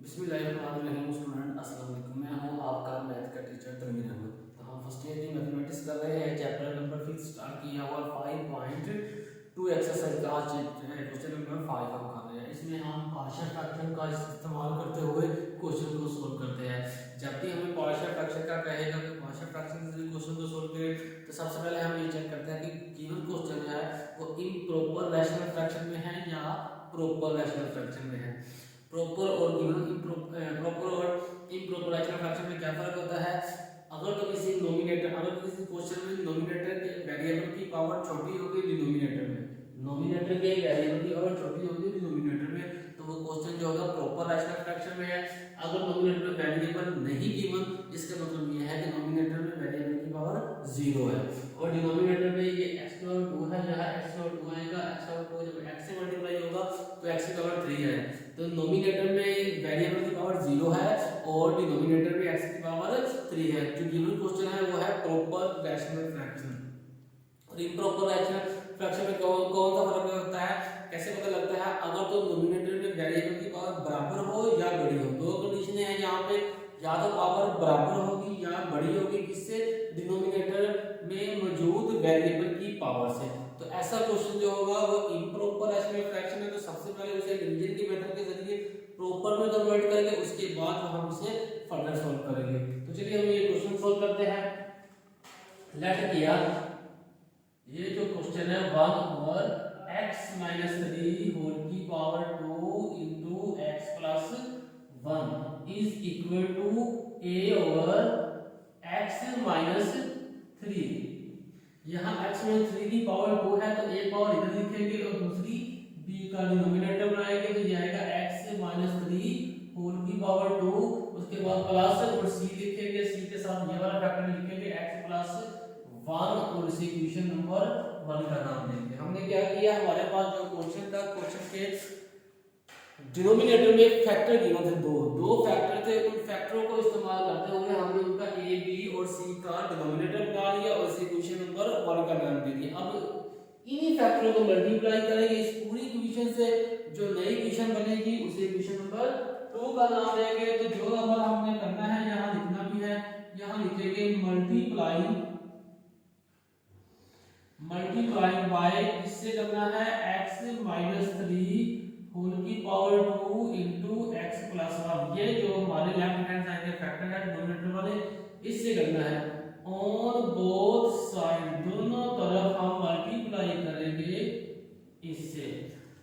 बिस्मिल्लाहिर्रहमानिर्रहीम स्टूडेंट अस्सलाम वालेकुम। मैं हूं आपका मैथ का टीचर तनवीर अहमद। तो हम फर्स्ट ईयर की मैथमेटिक्स कर रहे हैं। चैप्टर नंबर 5 स्टार्ट किया हुआ 5.2 एक्सरसाइज का क्वेश्चन नंबर 5 हम कर रहे हैं। इसमें हम पार्शियल फ्रैक्शन का इस्तेमाल करते हुए क्वेश्चन को सोल्व करते हैं। जब भी हमें पार्शियल फ्रैक्शन का कहेगा कि पार्शियल फ्रैक्शन से क्वेश्चन को सोल्व करें, तो सबसे पहले हम ये चेक करते हैं कि गिवन क्वेश्चन है वो इम्प्रॉपर रैशनल फ्रैक्शन में है या प्रॉपर रैशनल फ्रैक्शन में है। प्रॉपर और गिवन प्रॉपर और इम्प्रॉपर रैशनल फ्रैक्शन में क्या फर्क होता है? अगर किसी क्वेश्चन में नोमिनेटर के वेरिएबल की पावर छोटी होगी डिनोमिनेटर में, नोमिनेटर के वेरिएबल की पावर छोटी होगी डिनोमिनेटर में, तो वो क्वेश्चन जो होगा प्रॉपर रैशनल फ्रैक्शन में है। अगर नोमिनेटर में वेरिएबल नहीं गिवन, इसका मतलब ये है कि नोमिनेटर में वेरिएबल की पावर 0 है और डिनोमिनेटर में ये x पावर 2 है, यहाँ x पावर 2 आएगा। x पावर 2 जब x से मल्टीप्लाई होगा तो x की पावर 3 है। तो नोमिनेटर में वेरिएबल की पावर 0 है और डिनोमिनेटर में x की पावर 3 है। जो गिवन क्वेश्चन है वो है प्रॉपर रैशनल फ्रैक्शन। और इम्प्रॉपर रैशनल फ्रैक्शन में कौन सा फर्क होता है, कैसे पता लगता है? अगर तो नोमिनेटर में वेरिएबल की पावर बराबर हो या बड़ी हो, दो कंडीशन है यहाँ पे, या तो पावर बराबर होगी या बड़ी होगी, किससे? डिनोमिनेटर में मौजूद वेरिएबल की पावर से। तो ऐसा क्वेश्चन जो होगा वो इम्प्रॉपर रैशनल फ्रैक्शन है। तो सबसे पहले उसे डिवीजन की मेथड के जरिए प्रॉपर में कन्वर्ट करेंगे, उसके बाद हम इसे फर्दर सॉल्व करेंगे। तो चलिए हम ये क्वेश्चन सॉल्व करते हैं। लेट किया ये जो क्वेश्चन है 1 ओवर x माइनस 3 होल की power 2 into x plus 1 is equal to a over x minus 3। यहाँ x माइनस 3 की पावर 2 है तो a पावर इधर लिखेंगे और दूसरी b का डिनोमिनेटर बनाएंगे, तो ये आएगा x माइनस 3 होल की पावर 2, उसके बाद प्लस और c लिखेंगे, c के साथ ये वाला फैक्टर लिखेंगे x प्लस 1 और इसे इक्वेशन नंबर 1 का नाम देंगे। हमने क्या किया, हमारे पास जो क्वेश्चन था, क्वेश्चन के डिनोमिनेटर में फैक्टर गिवन थे, दो फैक्टर थे। उन फैक्टरों को इस्तेमाल करते हुए हमने उनका a b और c का डिनोमिनेटर बना लिया और इसे इक्वेशन नंबर 1 का नाम दे दिया। अब इन्हीं फैक्टरों को मल्टीप्लाई करेंगे इस पूरी इक्वेशन से, जो नई इक्वेशन बनेगी उसे इक्वेशन नंबर 2 का नाम देंगे। तो जो नंबर हमने करना है यहाँ लिखना भी है, यहाँ लिखेंगे मल्टीप्लाई बाय, इससे करना है x माइनस 3 होल की पावर 2 इंटू एक्स प्लस 1। ये जो हमारे लेफ्ट हैंड साइड के फैक्टर है डिनोमिनेटर वाले, इससे करना है ऑन बोथ साइड, दोनों तरफ हम मल्टीप्लाई करेंगे इससे।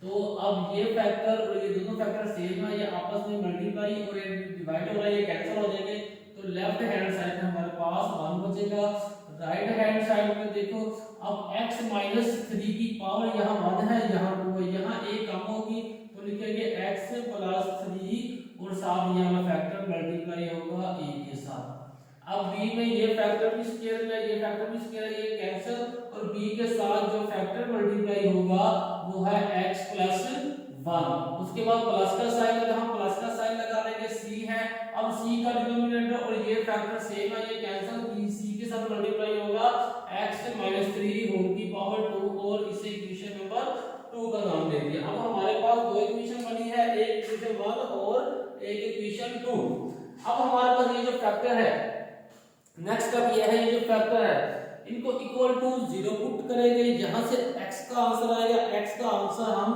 तो अब ये फैक्टर और ये दोनों फैक्टर सेम है, ये आपस में मल्टीप्लाई और ये डिवाइड हो रहा है, ये कैंसिल हो जाएंगे। तो लेफ्ट हैंड साइड में हमारे पास 1 बचेगा। राइट हैंड साइड में देखो, अब x माइनस 3 की पावर यहाँ 1 है, यहाँ 2 है, यहाँ a कम होगी तो लिखेंगे x प्लस 3 और साथ ये वाला फैक्टर मल्टीप्लाई होगा a के साथ। अब b में ये फैक्टर भी स्क्वायर है, ये फैक्टर भी स्क्वायर है, ये कैंसिल, और b के साथ जो फैक्टर मल्टीप्लाई होगा वो है x प्लस 1। उसके बाद प्लस का साइन है, हम प्लस का साइन लगा देंगे, c है। अब c का डिनोमिनेटर और ये फैक्टर सेम है, ये कैंसिल, c के साथ मल्टीप्लाई होगा x माइनस 3 होल की पावर 2 और इसे इक्वेशन नंबर 2 का नाम दे दिया। अब हमारे पास दो इक्वेशन बनी है, एक इक्वेशन 1 और एक इक्वेशन 2। अब हमारे पास ये जो फैक्टर है, नेक्स्ट स्टेप ये है, ये जो फैक्टर है इनको इक्वल टू 0 पुट करेंगे, यहां से x का आंसर आएगा। x का आंसर हम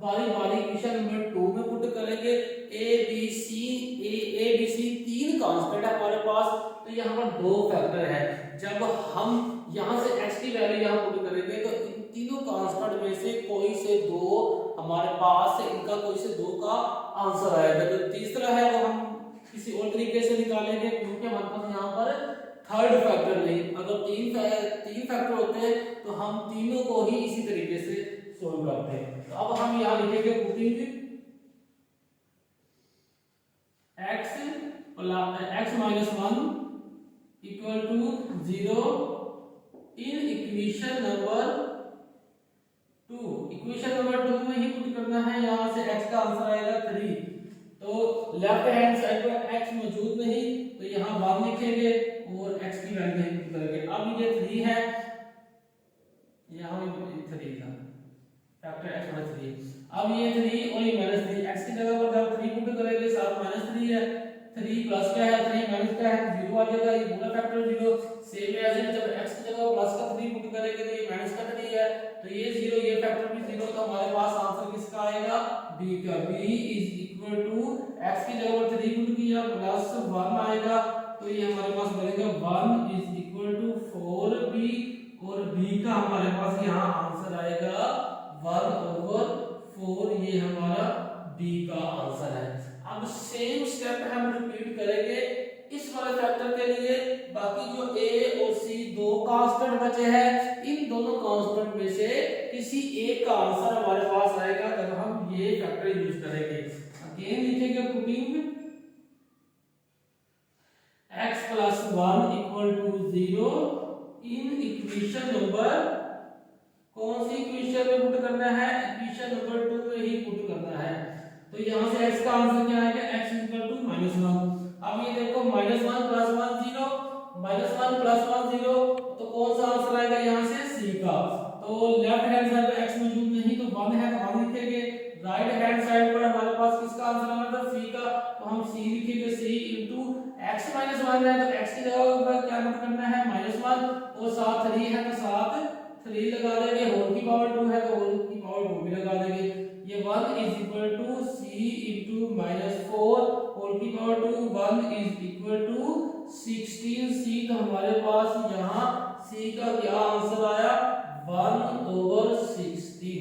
बारी बारी इक्वेशन नंबर 2 में पुट करेंगे। a b c तीन कांस्टेंट है हमारे पास, तो यहाँ पर दो फैक्टर है। जब हम यहाँ से x की वैल्यू यहाँ पुट करेंगे तो इन तीनों कांस्टेंट में से कोई से दो हमारे पास, इनका कोई से दो का आंसर आएगा। जो तीसरा है वो हम किसी और तरीके से निकालेंगे, क्योंकि हमारे पास यहाँ पर थर्ड फैक्टर नहीं। अगर तीन फैक्टर होते हैं तो हम तीनों को ही इसी तरीके से सोल्व करते हैं। तो अब हम यहाँ लिखेंगे putting x minus 1 equal to 0 in equation number 2। Equation number 2 में ही पुट करना है, यहाँ से x का आंसर आएगा 3। तो लेफ्ट हैंड साइड पर x मौजूद नहीं तो यहाँ 1 लिखेंगे और x की वैल्यू नहीं पुट करेंगे। अब ये 3 है, यहाँ 3 था फैक्टर x माइनस 3। अब ये 3 और ये माइनस 3, x की जगह पर जब 3 पुट करेंगे साथ माइनस 3 है, 3 प्लस क्या है 3 माइनस क्या है 0 आ जाएगा, ये पूरा फैक्टर 0। सेम एज इट जब x की जगह प्लस का 3 पुट करेंगे तो ये माइनस का 3 है, तो ये 0 ये फैक्टर भी 0, तो हमारे पास आंसर किसका आएगा b का। b is equal to x की जगह पर 3 पुट किया प्लस 1 आएगा, तो ये हमारे पास बनेगा 1 इज इक्वल टू 4b, और b का हमारे पास यहाँ आंसर आएगा 1/4, ये हमारा b का आंसर है। अब सेम स्टेप हम रिपीट करेंगे इस वाले फैक्टर के लिए। बाकी जो a और c दो कांस्टेंट बचे हैं, इन दोनों कांस्टेंट में से किसी एक का आंसर हमारे पास आएगा जब हम ये फैक्टर यूज करेंगे। अगेन लिखेंगे putting x plus 1 equal to 0 in equation number, कौन सी इक्वेशन में पुट करना है, इक्वेशन नंबर 2 में ही पुट करना है। तो यहां से x का आंसर क्या आएगा x इक्वल टू -1। अब ये देखो -1 + 1 0, -1 + 1 0, तो कौन सा आंसर आएगा यहां से c का। तो लेफ्ट हैंड साइड पे x मौजूद नहीं तो 1 है तो 1 लिखेंगे, राइट हैंड साइड पर हमारे पास किसका आंसर आना था c का, तो हम c लिखेंगे, c इनटू x - 1 है तो x की जगह पर क्या पुट करना है -1, और साथ 3 है तो साथ 3 लगा देंगे, होल की पावर 2 है तो होल की पावर 2 भी लगा देंगे। ये 1 is equal to c into -4 whole की power 2, 1 is equal to 16c, तो हमारे पास यहाँ c का क्या आंसर आया 1/16,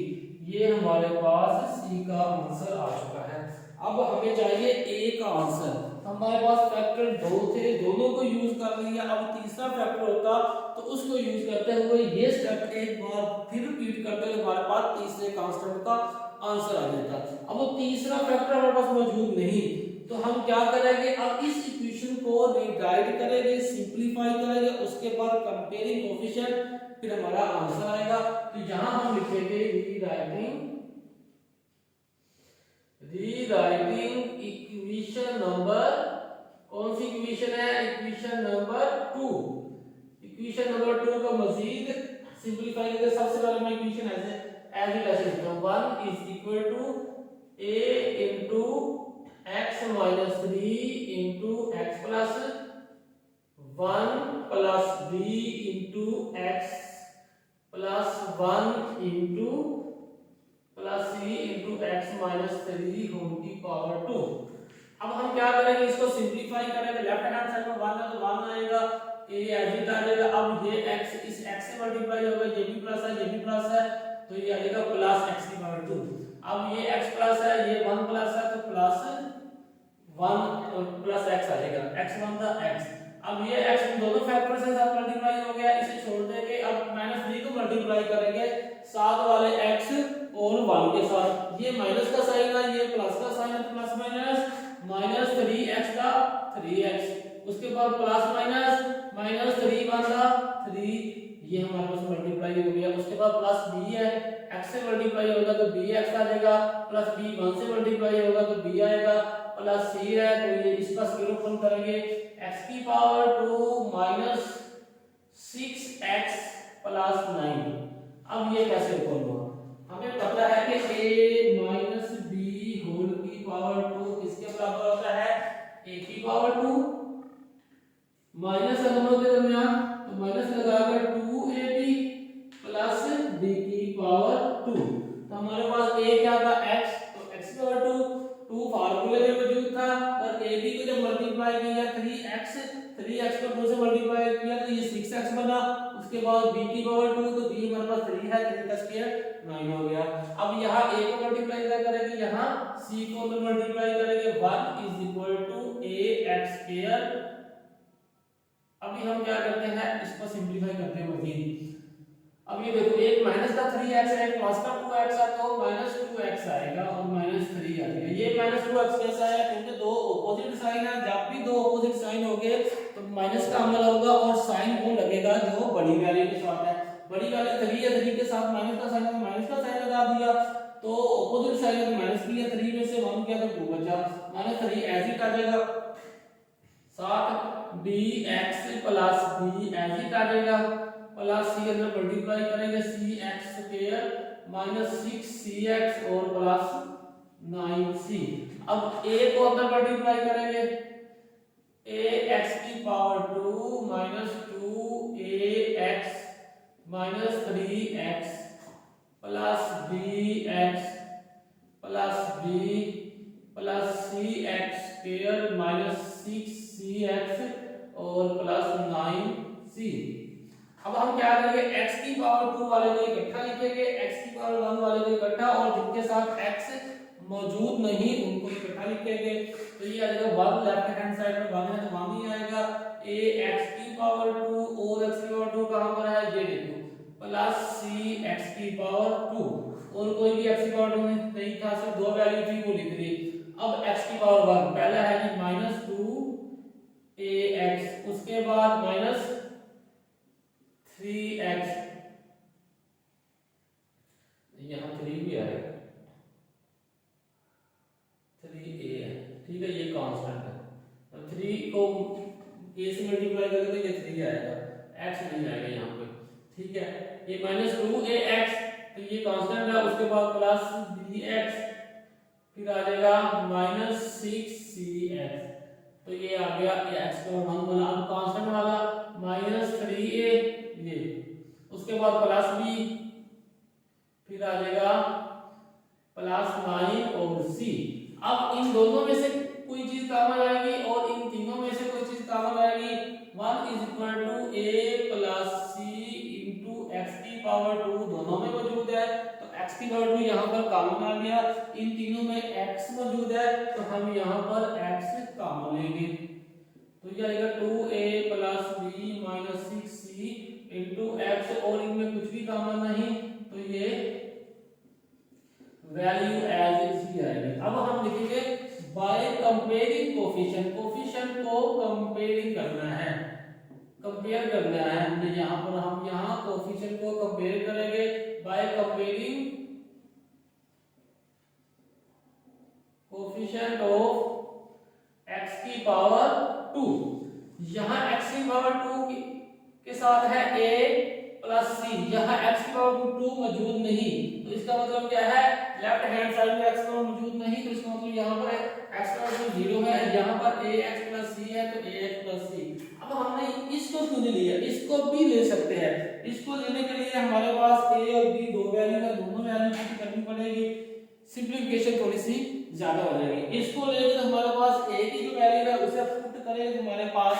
ये हमारे पास c का आंसर आ चुका है। अब हमें चाहिए a का आंसर, हमारे पास फैक्टर 2 थे, दोनों को यूज कर लिया, अब तीसरा फैक्टर होता तो उसको यूज करते हुए ये स्टेप एक बार फिर रिपीट करते हुए हमारे पास तीसरे कांस्टेंट का आंसर आ जाता। अब वो तीसरा फैक्टर हमारे पास मौजूद नहीं, तो हम क्या करेंगे, अब इस इक्वेशन को रीराइट करेंगे, सिंपलीफाई करेंगे, उसके बाद कंपेयरिंग कोएफिशिएंट, फिर हमारा आंसर आएगा। तो यहां हम लिखेंगे रीराइटिंग इक्वेशन नंबर, कौन सी इक्वेशन है, इक्वेशन नंबर 2। इक्वेशन नंबर 2 को मजीद सिंपलीफाई करके सबसे पहले मैं इक्वेशन एज इट ऐसे लिखता हूं, 1 is equal to a into x minus 3 into x plus 1 plus b into x plus 1 into plus c into x minus 3 whole की पावर 2। अब हम क्या करेंगे, इसको सिंपलीफाई करेंगे, लेफ्ट हैंड साइड में 1 है तो 1 आएगा, a एज इट आ जाएगा। अब ये x इस x से मल्टीप्लाई होगा, ये भी प्लस है ये भी प्लस है, तो ये आ जाएगा प्लस x की पावर 2। अब ये x प्लस है ये 1 प्लस है तो प्लस 1 प्लस x आ जाएगा, x1 था x। अब ये x दोनों फैक्टर से साथ मल्टीप्लाई हो गया, इसे छोड़ देंगे, अब -3 को मल्टीप्लाई करेंगे साथ वाले x और 1 के साथ, ये माइनस का साइन है ये प्लस का साइन है, प्लस माइनस -3x का 3x, उसके बाद प्लस -3 बनता 3, ये हमारे पास मल्टीप्लाई हो गया। उसके बाद प्लस b है, x से मल्टीप्लाई होगा तो bx आ जाएगा, प्लस b 1 से मल्टीप्लाई होगा तो b आएगा, प्लस c है तो ये इसका स्क्वायर ओपन करेंगे, x की पावर 2 माइनस 6x प्लस 9। अब ये कैसे ओपन हुआ, हमें पता है कि a माइनस b होल की पावर 2 किसके बराबर होता है, a की पावर 2, माइनस है दोनों के दरमियान तो माइनस लगाकर 2ab प्लस b की पावर 2। तो हमारे पास a क्या था x, तो x की पावर 2 फार्मूले में मौजूद था, और ab को जब मल्टीप्लाई किया 3x को 2 से मल्टीप्लाई किया तो ये 6x बना, उसके बाद b की पावर 2 तो b हमारे पास 3 है, 3 का स्क्वायर 9 हो गया। अब यहाँ a को मल्टीप्लाई करेंगे, यहाँ c को मल्टीप्लाई करेंगे, 1 is equal to ax square. अभी हम क्या करते हैं, इसको सिंपलीफाई करते हैं मजीद। अब ये देखो एक माइनस का 3x है, एक प्लस का 2x है, तो -2x आएगा और -3 आ जाएगा। ये -2x कैसा है, क्योंकि दो ऑपोजिट साइन है, जब भी दो ऑपोजिट साइन होंगे तो माइनस का अमल होगा और साइन वो लगेगा जो बड़ी वैल्यू के साथ है। बड़ी वैल्यू 3 है, 3 के साथ माइनस का साइन है, माइनस का साइन लगा दिया, तो ऑपोजिट साइन है माइनस भी है, 3 में से 1 गया तो 2 बचा, -3 एज इट आ जाएगा, साथ bx plus b as it आ जाएगा, प्लस c अंदर मल्टीप्लाई करेंगे cx स्क्वायर माइनस 6cx और प्लस 9c। अब a को अंदर मल्टीप्लाई करेंगे, ax की power 2 minus 2ax minus 3x plus bx plus b plus cx square minus 6cx और प्लस 9c। अब हम क्या करेंगे, x की पावर 2 वाले को इकट्ठा लिखेंगे, x की पावर 1 वाले को इकट्ठा, और जिनके साथ x मौजूद नहीं उनको इकट्ठा लिखेंगे। तो ये आ जाएगा 1 लेफ्ट हैंड साइड में 1 है तो 1 ही आएगा, ax की पावर 2 और x की पावर 2 कहां पर है ये देखो, प्लस cx की पावर 2, और कोई भी x की पावर 2 नहीं था, सिर्फ दो वैल्यू थी वो लिख दी। अब x की पावर 1 पहला है कि माइनस 2ax, उसके बाद माइनस 3x, यहां 3 भी आएगा, 3a है, ठीक है, ये कांस्टेंट है। अब 3 को a से मल्टीप्लाई करेंगे तो ये 3 आएगा, x नहीं आएगा यहाँ पे, ठीक है। ये माइनस 2ax तो ये कांस्टेंट है, उसके बाद प्लस bx, फिर आ जाएगा माइनस 6cx, तो ये आ गया ये x का 1 बना। अब कांस्टेंट वाला माइनस 3a ये, उसके बाद प्लस b, फिर आ जाएगा प्लस 9 और c। अब इन दोनों में से कोई चीज काम आएगी और इन तीनों में से कोई चीज काम आएगी। 1 is equal to a plus c into x की पावर 2 दोनों में मौजूद है, तो x की पावर 2 यहाँ पर कॉमन आ गया, इन तीनों में x मौजूद है तो हम यहाँ पर x कॉमन लेंगे, तो ये आएगा 2a plus b minus 6c into x, और इनमें कुछ भी कॉमन नहीं तो ये वैल्यू एज इट ही आएगी। अब हम लिखेंगे बाय कंपेयरिंग कोफिशिएंट, कोफिशिएंट को कंपेयरिंग करना है, कंपेयर करना है हमने यहाँ पर, हम यहाँ कोफिशिएंट को कंपेयर करेंगे by comparing coefficient of x की पावर 2। यहाँ x की पावर 2 के साथ है a प्लस c, यहाँ x की पावर 2 मौजूद नहीं, तो इसका मतलब क्या है, लेफ्ट हैंड साइड में x की पावर मौजूद नहीं, तो इसका मतलब यहाँ पर x की पावर 0 है, यहाँ पर ax प्लस c है तो ax प्लस c। अब हमने इसको क्यों नहीं लिया, इसको भी ले सकते हैं, इसको लेने के लिए हमारे पास a और b दो वैल्यू है, दोनों वैल्यू पुट करनी पड़ेगी, सिंपलीफिकेशन थोड़ी सी ज्यादा हो जाएगी। इसको लेके तो हमारे पास a की जो वैल्यू है उसे पुट करेंगे तो हमारे पास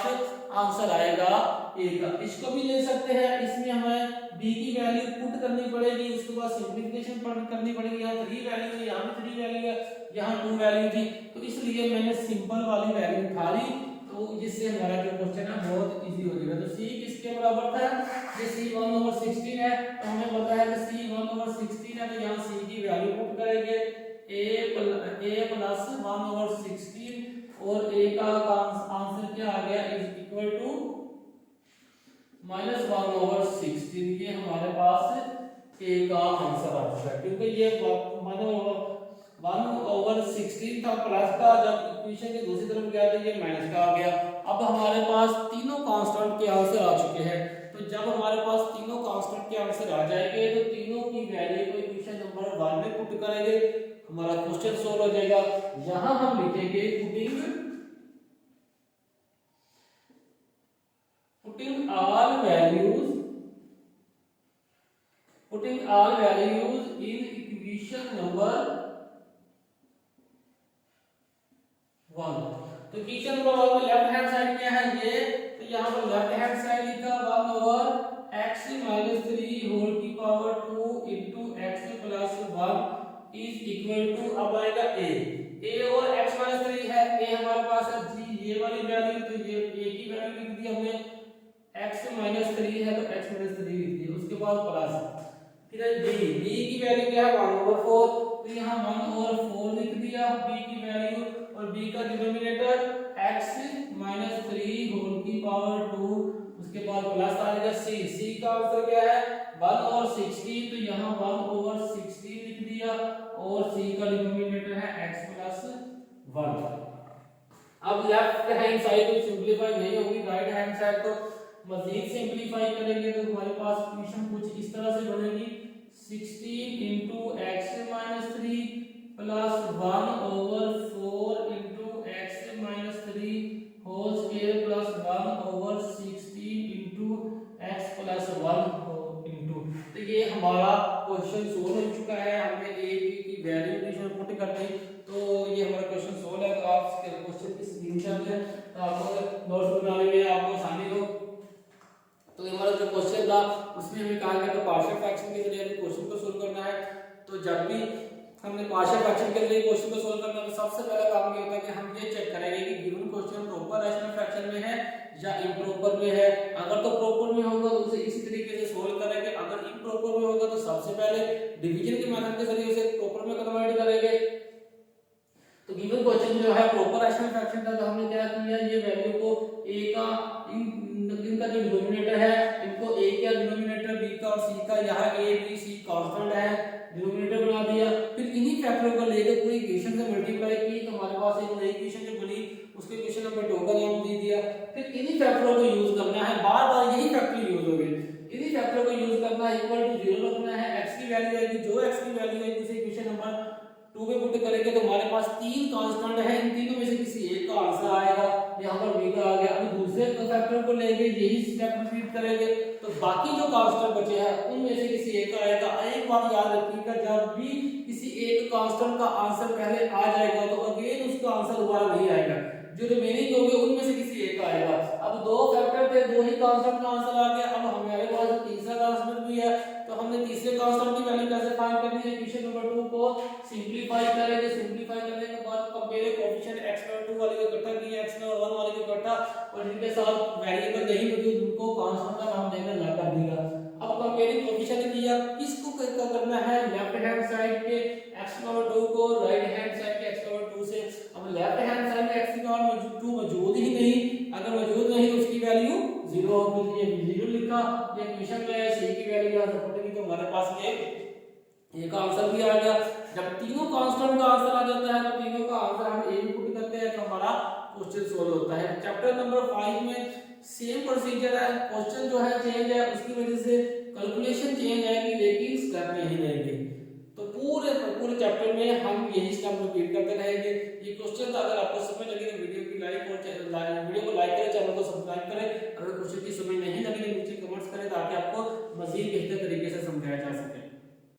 आंसर आएगा a का। इसको भी ले सकते हैं, इसमें हमें b की वैल्यू पुट करनी पड़ेगी, उसके बाद सिंपलीफिकेशन करनी पड़ेगी। यहाँ 3 वैल्यू है, यहाँ भी 3 वैल्यू है, यहाँ 2 वैल्यू थी, तो इसलिए मैंने सिंपल वाली वैल्यू उठा ली, तो जिससे हमारा जो क्वेश्चन है बहुत इजी हो जाएगा। तो c किसके बराबर था, ये c 1/16 है, तो हमें पता है कि c 1/16 है, तो यहाँ c की वैल्यू पुट करेंगे a प्लस 1/16, और a का आंसर क्या आ गया, इज इक्वल टू माइनस 1/16, ये हमारे पास a का आंसर आ चुका है, क्योंकि ये 1/16 था प्लस का, जब इक्वेशन के दूसरी तरफ गया तो ये माइनस का आ गया। अब हमारे पास तीनों कांस्टेंट के आंसर आ चुके हैं, तो जब हमारे पास तीनों कांस्टेंट के आंसर आ जाएंगे तो तीनों की वैल्यू को इक्वेशन नंबर 1 में पुट करेंगे, हमारा क्वेश्चन सोल्व हो जाएगा। यहां हम लिखेंगे putting all values in equation number 1। तो इक्वेशन नंबर 1 में लेफ्ट हैंड साइड क्या है ये, तो यहाँ पर लेफ्ट हैंड साइड लिखा 1/x - 3 होल की power 2 into x plus 1 is equal to, अब आएगा a और x - 3 है, a हमारे पास है g, ये वाली वैल्यू, तो ये a की वैल्यू लिख दी हमने, x - 3 है तो x - 3 लिख दिया, उसके बाद प्लस, फिर b की वैल्यू क्या है 1/4, तो यहाँ 1/4 लिख दिया b की वैल्यू, और b का डिनोमिनेटर x - 3 होल की पावर 2, उसके बाद प्लस आ जाएगा c का आंसर क्या है 1/16, तो यहाँ 1/16 लिख दिया, और c का डिनोमिनेटर है x + 1। अब लेफ्ट हैंड साइड तो सिंपलीफाई नहीं होगी, राइट हैंड साइड तो मजीद सिंपलीफाई करेंगे तो हमारे पास इक्वेशन कुछ इस तरह से बनेगी, 16 into x - 3 plus 1/4 into x minus 3 whole square plus 1/16 into x plus 1 into. तो ये हमारा क्वेश्चन सोल्व हो चुका है। हमने ए बी की वैल्यू पुट कर दी, तो ये हमारा क्वेश्चन सोल्व है। तो आप क्वेश्चन की स्क्रीनशॉट लें तो आपको नोट्स बनाने में आपको आसानी हो। तो ये हमारा जो क्वेश्चन था उसमें हमें कहा गया था पार्शियल फ्रैक्शन के जरिए क्वेश्चन को सोल्व करना है। तो जब भी हमने पार्शियल फ्रैक्शन के लिए क्वेश्चन को सोल्व करना है तो सबसे पहला काम ये होता है कि हम ये चेक करेंगे कि given question proper rational fraction में है या इम्प्रॉपर में है। अगर तो प्रॉपर में होगा तो उसे इसी तरीके से सोल्व करेंगे, अगर इम्प्रॉपर में होगा तो सबसे पहले डिवीजन के मेथड के जरिए उसे प्रॉपर में कन्वर्ट करेंगे। तो गिवन क्वेश्चन जो है प्रॉपर रैशनल फ्रैक्शन का, तो हमने क्या किया, ये वैल्यू को a का इनका जो डिनोमिनेटर है इनको a का डिनोमिनेटर b का और c का, यहाँ a b c कांस्टेंट है, डिनोमिनेटर बना दिया। फिर इन्हीं फैक्टरों को लेकर पूरी इक्वेशन से मल्टीप्लाई की तो हमारे पास एक नई इक्वेशन जो बनी उसके इक्वेशन नंबर 2 का नाम दे दिया। फिर इन्हीं फैक्टरों को यूज करना है, बार बार यही फैक्टर यूज होंगे, इन्हीं फैक्टरों को यूज करना है। इक्वल टू 0 रखना है, x की वैल्यू आएगी, जो x की वैल्यू आएगी उसे इक्वेशन नंबर 2 पे पुट करेंगे तो हमारे पास तीन कांस्टेंट है, इन तीनों में से किसी एक का आंसर आएगा। यहाँ पर b का आ गया। अब दूसरे फैक्टर को लेंगे, यही स्टेप रिपीट करेंगे तो बाकी जो कांस्टेंट बचे हैं उनमें से किसी एक का आएगा। एक बात याद रखिएगा, जब भी किसी एक कांस्टेंट का आंसर पहले आ जाएगा तो अगेन उसका आंसर दोबारा नहीं आएगा, जो रिमेनिंग होंगे उनमें से किसी एक का आएगा। अब दो फैक्टर थे, दो ही कांस्टेंट का आंसर आ गया। अब हमारे पास तीसरा कांस्टेंट भी है तो हमने तीसरे कांस्टेंट की वैल्यू कैसे फाइंड करनी है, इक्वेशन नंबर 2 को सिंपलीफाई करेंगे। सिंपलीफाई करने के बाद कंपेयर कोएफिशिएंट x/2 वाले को इकट्ठा किया, x/1 वाले को इकट्ठा, और इनके साथ वेरिएबल नहीं मौजूद उनको कांस्टेंट का नाम देकर ला कर दिया। अब कंपेयरिंग कोएफिशिएंट किया, किसको करना है, लेफ्ट हैंड साइड के x/2 को राइट हैंड साइड के x/2 से। अब लेफ्ट हैंड साइड में x/2 मौजूद ही नहीं, अगर मौजूद नहीं तो उसकी वैल्यू 0 होगी, ये 0 लिखा। ये इक्वेशन में c की वैल्यू यहां से पुट की तो हमारे पास ये का आंसर भी आ गया। जब तीनों कांस्टेंट का आंसर आ जाता है तो तीनों का आंसर हम ए पुट करते हैं तो हमारा क्वेश्चन सोल्व होता है। चैप्टर नंबर 5 में सेम प्रोसीजर है, क्वेश्चन जो है चेंज है, उसकी वजह से कैलकुलेशन चेंज आएगी लेकिन स्टेप नहीं रहेंगे। तो पूरे चैप्टर में हम यही स्टेप रिपीट करते रहेंगे। ये क्वेश्चन अगर आपको समझ लगे तो वीडियो को लाइक करें, चैनल को सब्सक्राइब करें। अगर क्वेश्चन की समझ नहीं लगी तो नीचे कमेंट्स करें ताकि आपको मजीद बेहतर तरीके से समझाया जा सके।